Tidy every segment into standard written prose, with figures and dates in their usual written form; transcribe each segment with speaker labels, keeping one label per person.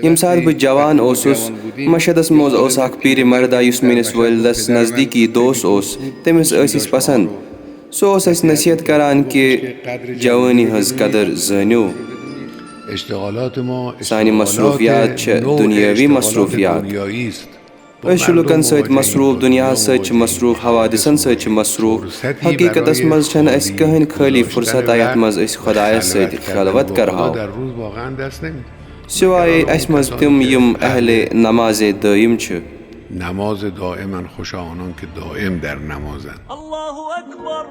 Speaker 1: यम साथ बह जवान ओसुस मशदस मज ओस अख पीर मर्दा युस मेनिस वालिदस नज़दीकी दोस्त ओस तमिस असिस पसंद सो ओस अस नसीहत करान कि जवानी हज कदर जानियो सानी मसरूफियात छ दुनियावी मसरूफियात लुकन सत मसरूफ दुनिया सत मसरूफ हवादिसन सत मसरूफ हकीकतस मज छन अस कहन खाली फुर्सत यत मज अस खुदायस सत खलवत करहाव सिवाय अस मज तिम यम अहले नमाज दाइम छ
Speaker 2: नमाज दाइमन खुशा आनन के दाइम در नमाजन अल्लाहु अकबर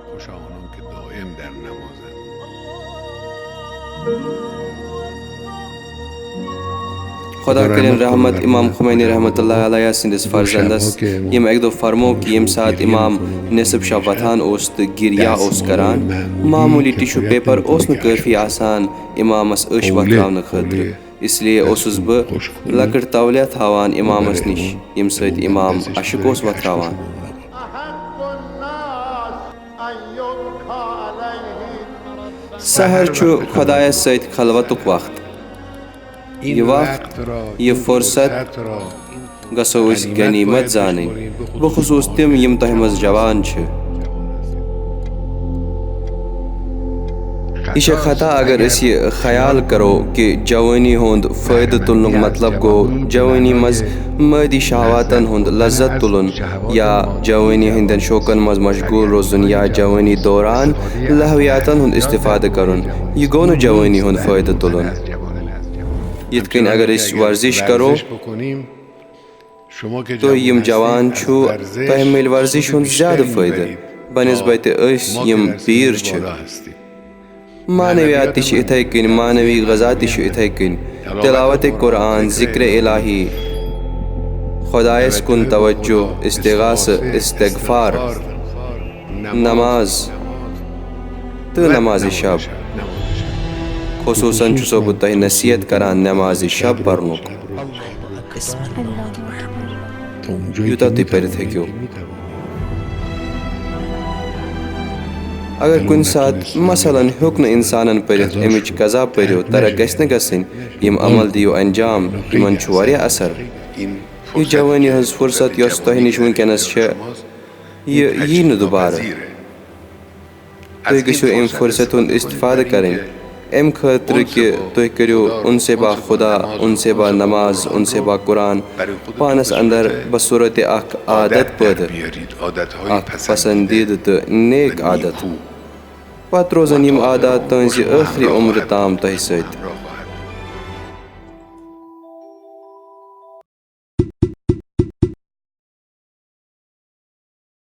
Speaker 2: खुशा आनन के दाइम در नमाजन
Speaker 1: खुदा करें रहमत इमाम खुमैनी रहमतुल्लाह अलैह सिंदिस फर्जंदस यम एक दो फरमो कि यम साथ इमाम निसब शब वथान ओस तो गिरिया ओस करान मामूली टिशू पेपर ओस न काफी आसान इमामस अश वथावन खतर इसलिए ओसुस बह लकड़ तौलिया थावान इमामस निश यम सत इमाम अशक ओस वथावान सहर छु खुदायस सत खलवतुक वक्त ये वक्त ये फुर्सत गसो अस गनीमत जान बखुसूस तिम यम तह मज जवान छ यह खता अगर अस यह ख्याल करो कि जवानी हुंद फ़ायदे तुलनुक मतलब गो जवानी मज मादी शहवातन हुंद लज्जत तुलन या जवानी हिंदन शौकन मज मशगूल रोजन या जवानी दौरान लहवियातन हुंद इस्तिफादा करन यह गो न जवानी हुंद फ़ायदे तुलन यित कन अगर अस वर्जिश करो तो यम जवान छु तह मिल वर्जिश हुंद ज्यादा फ़ायदे बनस्बत अस यम पीर छ मानवियात ति इथे कन मानवी गज़ा ति इथे कन तिलावत कुरान ज़िक्र इलाही खुदायस कुन तवज्जो इस्तिगास इस्तिगफार नमाज तो नमाज शब खुसूसन छुसो बह तह नसीहत करान नमाज शब पर्नुक यूता तुम परित हेक्यो अगर कुन साथ मसलन हुक न इंसानन परित अमिच कज़ा पर्यो तर गस न गसन यम अमल दियो अंजाम यमन छु वारिया असर यह जवानी हज फुर्सत यस तह निश वनकनस छ यह यी न दोबारा तुम गो अम फुर्सत हुंद इस्तिफादा करें अम खतर कि तुम करो उनसे बा खुदा उनसे बा नमाज उनसे बा कुरान पानस अंदर बसूरत अख आदत पैदा अख पसंदीदा तो नेक आदत पत रोजन यम आदत तुज आखिरी उम्र ताम तह सत